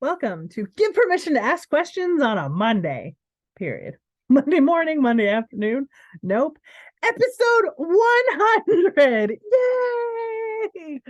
Welcome to Give Permission to Ask Questions on a Monday, period. Monday morning, Monday afternoon. Nope. Episode 100. Yay!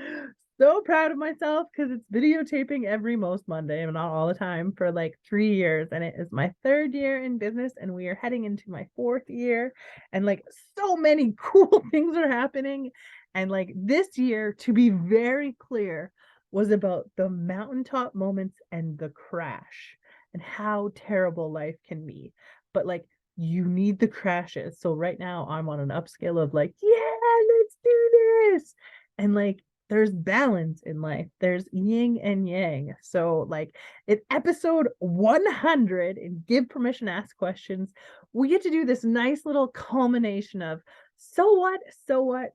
So proud of myself because it's videotaping every most Monday, and not all the time, for like 3 years. And it is my third year in business, and we are heading into my fourth year. And like so many cool things are happening. And like this year, to be very clear, was about the mountaintop moments and the crash and how terrible life can be. But like you need the crashes. So right now I'm on an upscale of like, yeah, let's do this. And like there's balance in life. There's yin and yang. So like in episode 100 and Give Permission to Ask Questions, we get to do this nice little culmination of so what,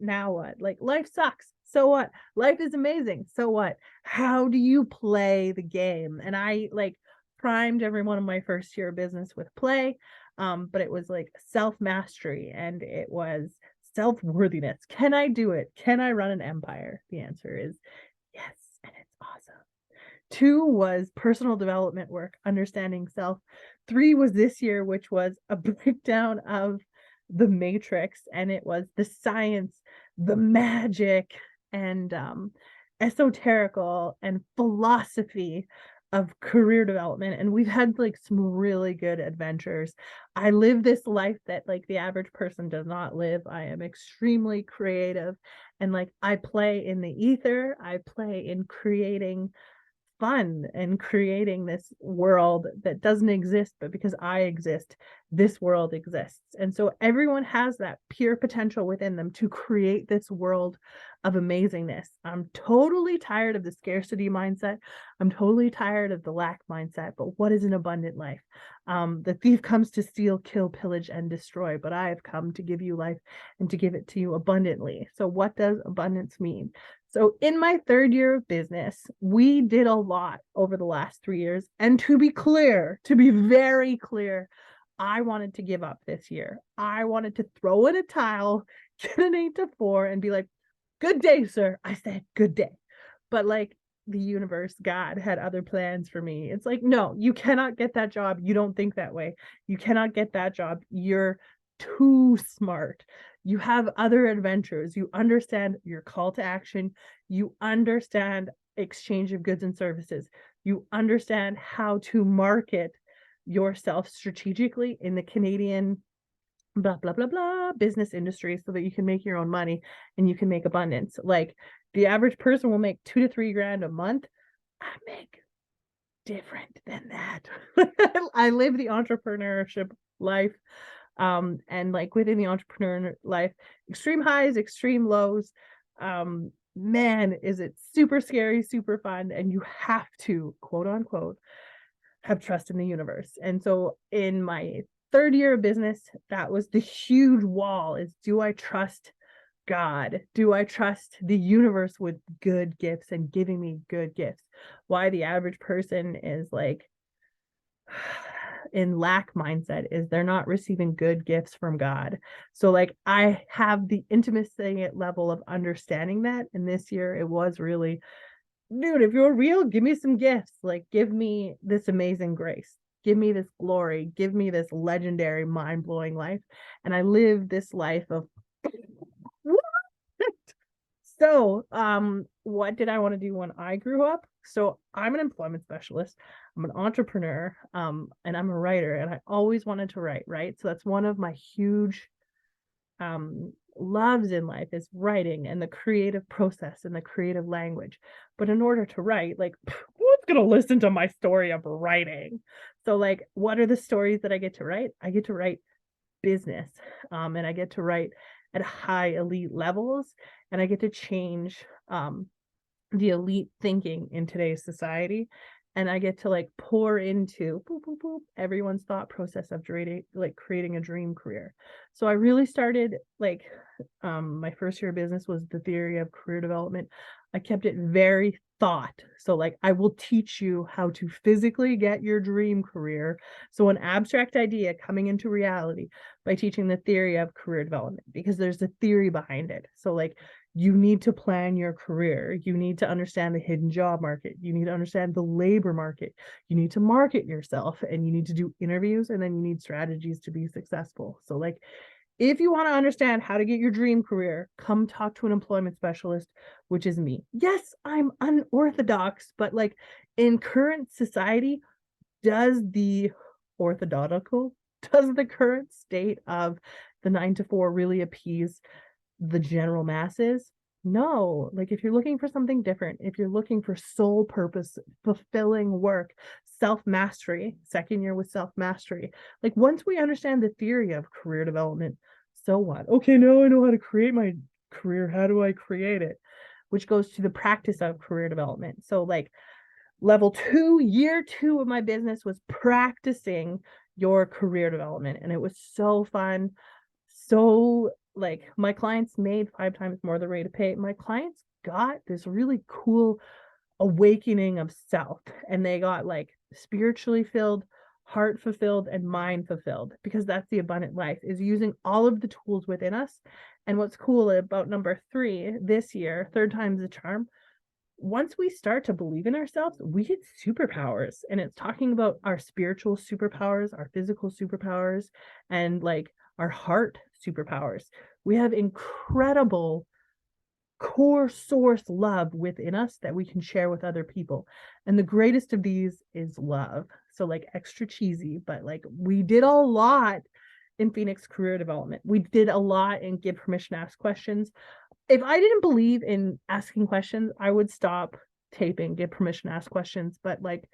now what? Like life sucks. So what? Life is amazing. So what? How do you play the game? And I like primed everyone in my first year of business with play. But it was like self-mastery and it was self-worthiness. Can I do it? Can I run an empire? The answer is yes, and it's awesome. 2 was personal development work, understanding self. 3 was this year, which was a breakdown of the matrix, and it was the science, the magic, and esoterical and philosophy of career development. And we've had like some really good adventures. I live this life that like the average person does not live. I am extremely creative, and like I play in the ether. I play in creating fun and creating this world that doesn't exist, but because I exist, this world exists. And so everyone has that pure potential within them to create this world of amazingness. I'm totally tired of the scarcity mindset. I'm totally tired of the lack mindset. But what is an abundant life? The thief comes to steal, kill, pillage, and destroy, but I have come to give you life and to give it to you abundantly. So what does abundance mean? So in my third year of business, we did a lot over the last 3 years. And to be clear, to be very clear, I wanted to give up this year. I wanted to throw in a towel, get an 8 to 4, and be like, good day, sir. I said, good day. But like the universe, God had other plans for me. It's like, no, you cannot get that job. You don't think that way. You cannot get that job. You're too smart. You have other adventures. You understand your call to action. You understand exchange of goods and services. You understand how to market yourself strategically in the Canadian blah blah blah blah business industry so that you can make your own money and you can make abundance. Like the average person will make 2 to 3 grand a month. I make different than that. I live the entrepreneurship life. And like within the entrepreneur life, extreme highs, extreme lows. Man, is it super scary, super fun, and you have to, quote unquote, have trust in the universe. And so in my third year of business, that was the huge wall: is do I trust God? Do I trust the universe with good gifts and giving me good gifts? Why the average person is like in lack mindset is they're not receiving good gifts from God. So like I have the intimacy level of understanding that. And this year it was really, dude, if you're real, give me some gifts. Like give me this amazing grace. Give me this glory. Give me this legendary, mind-blowing life. And I live this life of so, what did I want to do when I grew up? So I'm an employment specialist, I'm an entrepreneur, and I'm a writer, and I always wanted to write, right? So that's one of my huge loves in life is writing and the creative process and the creative language. But in order to write, like who's gonna listen to my story of writing? So like what are the stories that I get to write? I get to write business, and I get to write at high elite levels, and I get to change the elite thinking in today's society, and I get to like pour into boop, boop, boop, everyone's thought process of creating a dream career. So I really started like my first year of business was the theory of career development. I kept it very thought. So like I will teach you how to physically get your dream career. So an abstract idea coming into reality by teaching the theory of career development, because there's a theory behind it. So like You need to plan your career. You need to understand the hidden job market. You need to understand the labor market. You need to market yourself, and you need to do interviews, and then you need strategies to be successful. So like, if you want to understand how to get your dream career, come talk to an employment specialist, which is me. Yes, I'm unorthodox, but like, in current society, does the orthodoxical, does the current state of the 9 to 4 really appease the general masses? No. Like, if you're looking for something different, if you're looking for soul purpose, fulfilling work, self mastery, second year with self mastery, like, once we understand the theory of career development, so what? Okay, now I know how to create my career. How do I create it? Which goes to the practice of career development. So, like, level 2, year 2 of my business was practicing your career development. And it was so fun. So, like, my clients made 5 times more the rate of pay. My clients got this really cool awakening of self, and they got like spiritually filled, heart fulfilled, and mind fulfilled, because that's the abundant life, is using all of the tools within us. And what's cool about number 3 this year, 3rd time's the charm, once we start to believe in ourselves, we get superpowers. And it's talking about our spiritual superpowers, our physical superpowers, and like our heart superpowers. We have incredible core source love within us that we can share with other people. And the greatest of these is love. So, like, extra cheesy, but like, we did a lot in Phoenix career development. We did a lot in give permission to ask questions. If I didn't believe in asking questions, I would stop taping give permission to ask questions. But like,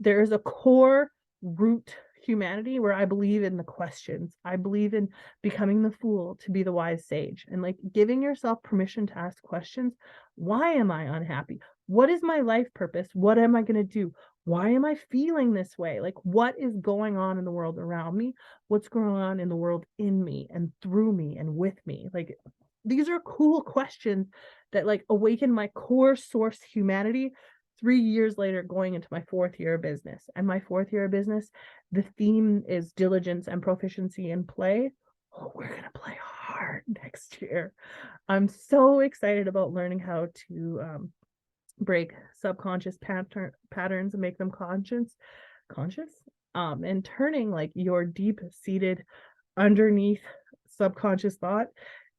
there is a core root humanity where I believe in the questions. I believe in becoming the fool to be the wise sage, and like, giving yourself permission to ask questions. Why am I unhappy? What is my life purpose? What am I going to do? Why am I feeling this way? Like, what is going on in the world around me? What's going on in the world in me and through me and with me? Like, these are cool questions that like awaken my core source humanity 3 years later, going into my 4th year of business. And my 4th year of business, the theme is diligence and proficiency in play. Oh, we're going to play hard next year. I'm so excited about learning how to break subconscious patterns and make them conscious, and turning like your deep seated underneath subconscious thought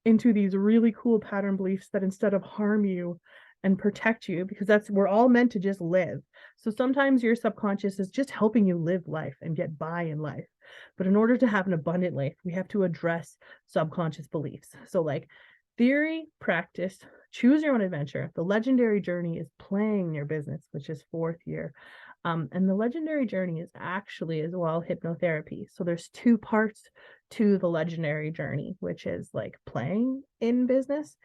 into these really cool pattern beliefs that instead of harm you and protect you, because that's, we're all meant to just live. So sometimes your subconscious is just helping you live life and get by in life. But in order to have an abundant life, we have to address subconscious beliefs. So like, theory, practice, choose your own adventure. The legendary journey is playing your business, which is 4th year. And the legendary journey is actually as well hypnotherapy. So there's 2 parts to the legendary journey, which is like playing in business.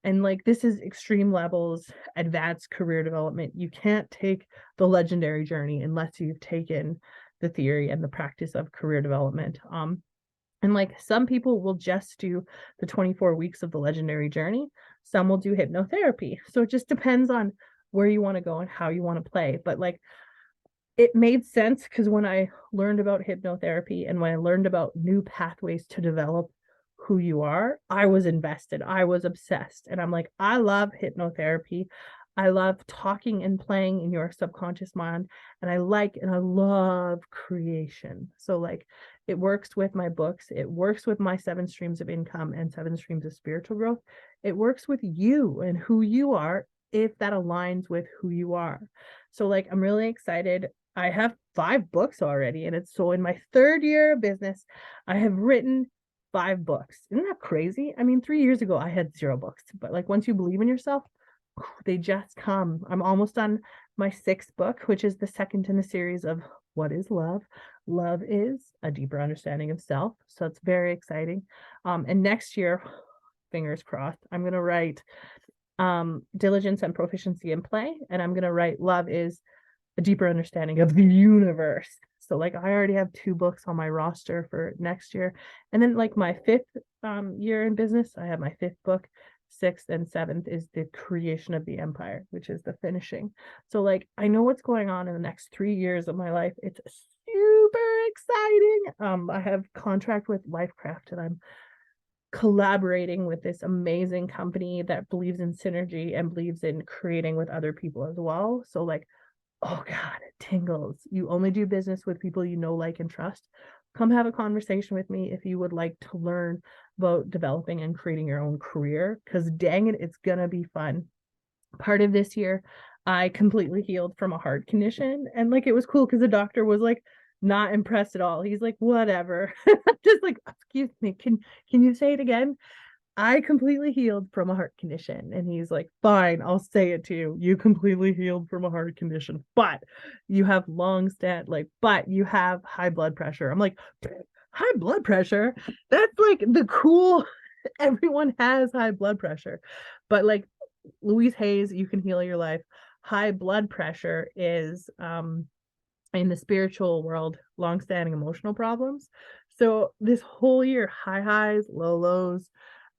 And like, this is extreme levels, advanced career development. You can't take the legendary journey unless you've taken the theory and the practice of career development. And like, some people will just do the 24 weeks of the legendary journey. Some will do hypnotherapy. So it just depends on where you want to go and how you want to play. But like, it made sense because when I learned about hypnotherapy and when I learned about new pathways to develop who you are, I was invested. I was obsessed. And I'm like, I love hypnotherapy. I love talking and playing in your subconscious mind. And I love creation. So like, it works with my books. It works with my 7 streams of income and 7 streams of spiritual growth. It works with you and who you are, if that aligns with who you are. So like, I'm really excited. I have 5 books already, and it's so in my 3rd year of business, I have written 5 books. Isn't that crazy? I mean, 3 years ago, I had 0 books, but like, once you believe in yourself, they just come. I'm almost on my 6th book, which is the second in a series of What is Love? Love is a deeper understanding of self. So it's very exciting. And next year, fingers crossed, I'm going to write Diligence and Proficiency in Play, and I'm going to write Love is a deeper understanding of the universe. So like, I already have 2 books on my roster for next year. And then like, my 5th year in business, I have my 5th book. 6th and 7th is the creation of the empire, which is the finishing. So like, I know what's going on in the next 3 years of my life. It's super exciting. I have contract with Lifecraft, and I'm collaborating with this amazing company that believes in synergy and believes in creating with other people as well. So like, oh God, it tingles. You only do business with people you know, like, and trust. Come have a conversation with me if you would like to learn about developing and creating your own career, because dang it, it's gonna be fun. Part of this year, I completely healed from a heart condition. And like, it was cool because the doctor was like not impressed at all. He's like, whatever. Just like, excuse me, can you say it again? I completely healed from a heart condition. And he's like, fine, I'll say it to you. You completely healed from a heart condition, but you have but you have high blood pressure. I'm like, high blood pressure? That's like the cool, everyone has high blood pressure. But like Louise Hayes, You Can Heal Your Life. High blood pressure is in the spiritual world, long-standing emotional problems. So this whole year, high highs, low lows,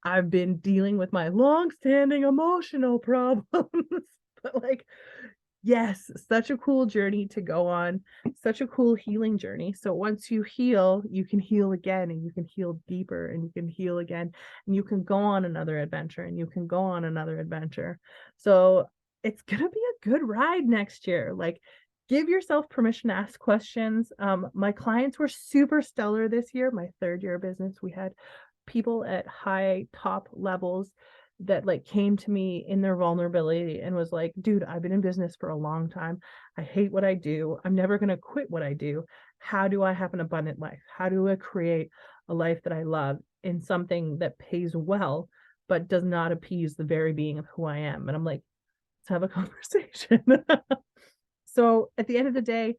I've been dealing with my long-standing emotional problems. But like, yes, such a cool journey to go on, such a cool healing journey. So once you heal, you can heal again, and you can heal deeper, and you can heal again, and you can go on another adventure, and you can go on another adventure. So it's gonna be a good ride next year. Like, give yourself permission to ask questions. My clients were super stellar this year. My third year of business, we had people at high top levels that like came to me in their vulnerability and was like, dude, I've been in business for a long time. I hate what I do. I'm never going to quit what I do. How do I have an abundant life? How do I create a life that I love in something that pays well, but does not appease the very being of who I am? And I'm like, let's have a conversation. So at the end of the day,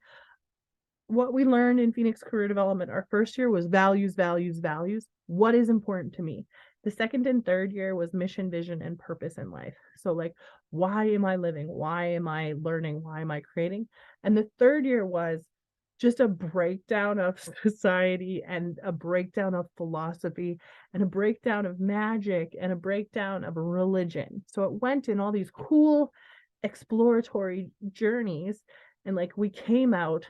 what we learned in Phoenix Career Development, our first year was values, values, values. What is important to me? The second and third year was mission, vision, and purpose in life. So like, why am I living? Why am I learning? Why am I creating? And the third year was just a breakdown of society and a breakdown of philosophy and a breakdown of magic and a breakdown of religion. So it went in all these cool exploratory journeys. And like, we came out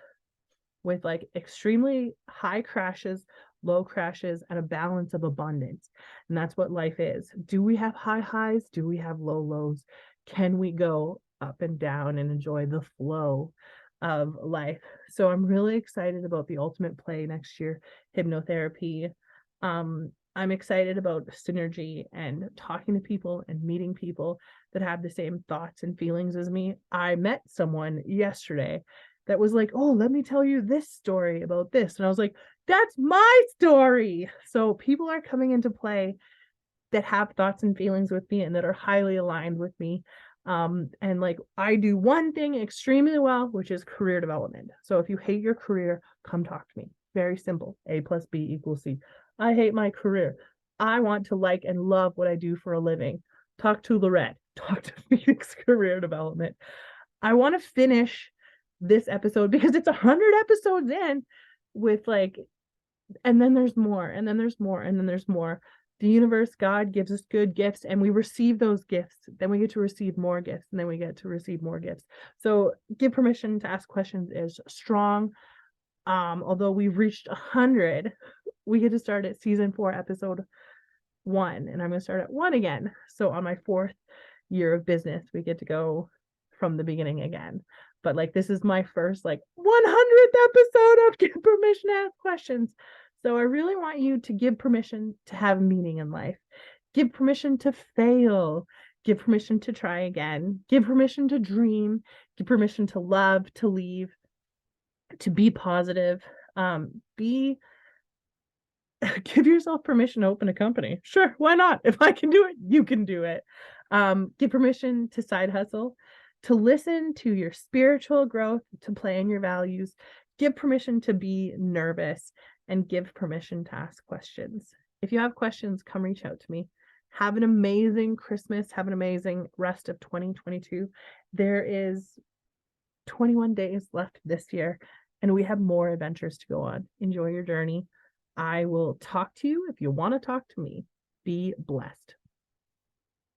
with like extremely high crashes, low crashes, and a balance of abundance. And that's what life is. Do we have high highs? Do we have low lows? Can we go up and down and enjoy the flow of life? So I'm really excited about the ultimate play next year, hypnotherapy. I'm excited about synergy and talking to people and meeting people that have the same thoughts and feelings as me. I met someone yesterday that was like, oh, let me tell you this story about this. And I was like, that's my story. So people are coming into play that have thoughts and feelings with me and that are highly aligned with me. And like, I do one thing extremely well, which is career development. So if you hate your career, come talk to me. Very simple. A plus B equals C. I hate my career. I want to like and love what I do for a living. Talk to Lorette. Talk to Phoenix Career Development. I want to finish this episode because it's 100 episodes in with like, and then there's more, and then there's more, and then there's more. The universe, God gives us good gifts, and we receive those gifts. Then we get to receive more gifts, and then we get to receive more gifts. So give permission to ask questions is strong. Although we've reached 100, we get to start at season 4, episode 1, and I'm going to start at 1 again. So on my 4th year of business, we get to go from the beginning again. But like, this is my first like 100th episode of Give Permission to Ask Questions. So I really want you to give permission to have meaning in life. Give permission to fail. Give permission to try again. Give permission to dream. Give permission to love, to leave, to be positive. Give yourself permission to open a company. Sure, why not? If I can do it, you can do it. Give permission to side hustle, to listen to your spiritual growth, to play in your values. Give permission to be nervous, and give permission to ask questions. If you have questions, come reach out to me. Have an amazing Christmas. Have an amazing rest of 2022. There is 21 days left this year, and we have more adventures to go on. Enjoy your journey. I will talk to you if you want to talk to me. Be blessed.